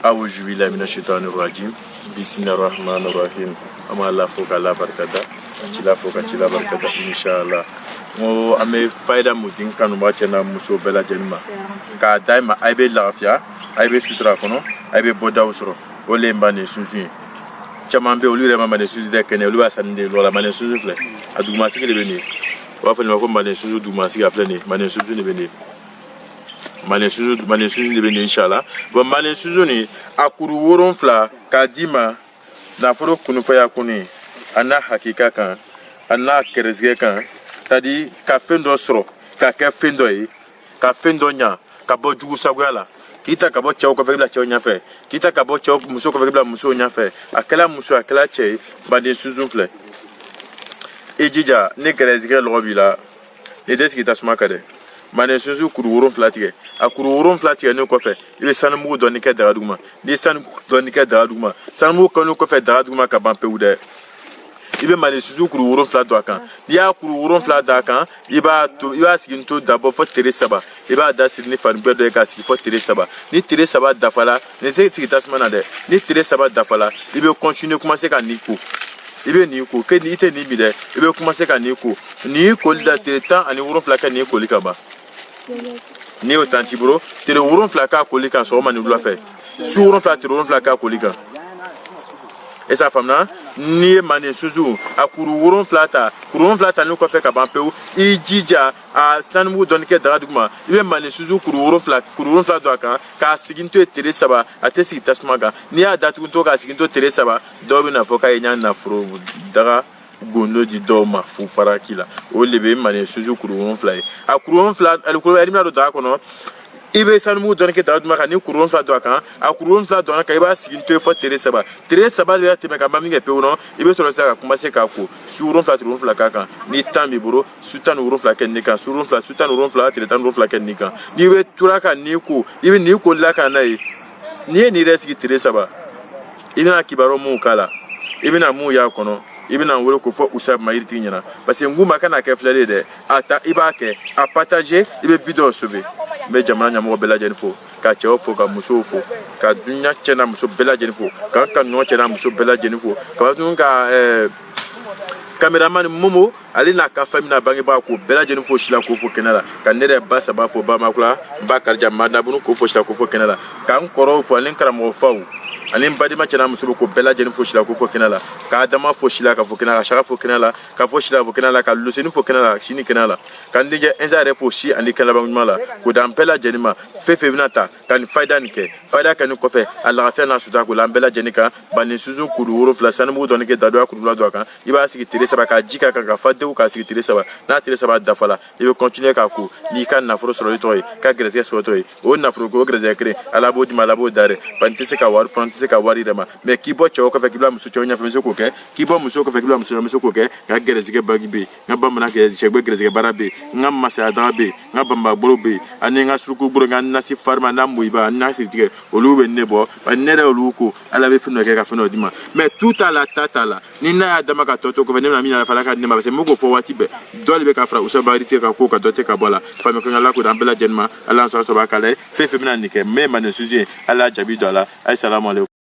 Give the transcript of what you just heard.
Awuzu billahi minash shaitani rajim. Bismillahirrahmanirrahim. Ama Allah foka la barkada. Chila foka chila barkada inshallah. Mo ame faida mudin kanu ba chena muso bela jenma. Ka daima aybe lafiya, aybe sutura kono, aybe boda usro. Ole mbane suzu. Chamambe olure mama ne suzu de kene oluwa sande lola mane suzu fle. Aduma sike le beni. Wa fa ni ko mane suzu duma sike afle ni, mane suzu le beni. Mane suzu le beni inshallah. Bon mane suzu ni akuru woron fla kadima na foro kunu pa ya kuni ana hakika kan ana keresge kan tadi ka fendo sro ka ke fendo yi ka fendo nya ka bo jugu sagwala kita ka bo chaw ko febla chaw nya fe kita ka bo chaw muso ko febla muso nya fe akala muso akala che bade suzu fle ejija ne keresge lobila le deski tasma kade mane suzu kuru woron flatige akuru woron flatige ne ko fe ibe sanmu doni ke daga duguma ni sanmu doni ke daga duguma sanmu ko ko fe daga duguma ka ban pewude ibe mane suzu kuru woron flat do kan ya kuru woron flat da kan iba sigin to dabo fo tere saba iba da sir ni fan bedo ka sigi fo tere saba ni tere saba da fala ne se sigi tasmana de ni tere saba da fala ibe continuer commencer ka niko ibe ni ko ke ni ite ni bi de ibe commencer ka niko ni ko da tere temps ani woron flat ka ni ko likaba ni o tanti bro tere woron flaka kolika so mani dula fe su woron flaka tere woron flaka kolika esa famna ni mane suzu akuru woron flata no ko fe ka ban peu ijija a sanmu donke daradugma ibe mane suzu kuru woron flata do kan ka siginto tere saba atesi tasmaga ni adatu to ka siginto tere saba do na foka yenya na fro daga gondo di doma fu farakila o lebe mane suzu kuruon fly a kuruon fly al kuruon elimina do da kono ibe sanmu donke daraduma ka ni kuruon fly do kan a kuruon fly do ka iba siginto fo tere saba ya te meka maminga pe wono ibe so ka kumase ka ko suron fly ka ni tambi bro sutan woron fly ken ni kan suron fly sutan woron fly tere tan woron fly ken ni kan ni we turaka ni ko ibe ni ko la kan nai ni resiki tere saba ibe na kibaro mu kala ibe na mu ya kono ibina wolo ko fo usab mayirti nyana parce que nguma kana ke flele de ata ibake a partager ibe video sobe me jamana nyamo bela jen fo ka chewo fo ka muso fo ka dunya chena muso bela jen fo ka no chena muso bela jen fo ka tun ka cameraman momo ali na ka famina bangi ba ko bela jen fo shila ko fo kenala ka nere ba saba fo ba makula ba karja manda bunu ko fo shila ko fo kenala ka nkoro fo len karamo fawu alim badima chena muso ko bela jen fo shila ko fo kenala ka adama fo shila ka fo kenala shaka fo kenala ka fo shila fo kenala ka luseni fo kenala shini kenala kan deje enzare fo shi andi kenala bangmala ko dampela jenima fefe binata kan faida nike faida kan ko fe alla fa na suda ko lambela jenika bani suzu kuru woro flasana mu don ke dadwa ku dula do kan iba sigi tere saba ka jika ka fade ka sigi tere saba na tere saba da fala ibe continuer ka ku ni kan na fro solo toy ka greze so toy o na fro ko greze kre ala bodi malabo dare pantise ka war frontise ka wari dama me kibo cho ko fe kibla musu cho nya fe ko ke kibo musu ko fe kibla musu ko ke ga greze ke bagi be nga bamba na ke chegbe greze ke barabe nga masa dabe nga bamba borobe ani nga suruku buru nga nasi farma na muiba nasi tige olube nebo banere oluko ala be fino ke ka fino dima mais tout à la tatala ni na adama ka toto ko venem na mina la falaka nema parce moko fo watibe dole be ka fra usa barite ka ko ka dote ka bola fa me ko ngala ko dambela jenma ala so ba kale fe fe mina nike me mane suje ala jabi dola ay salamu alaikum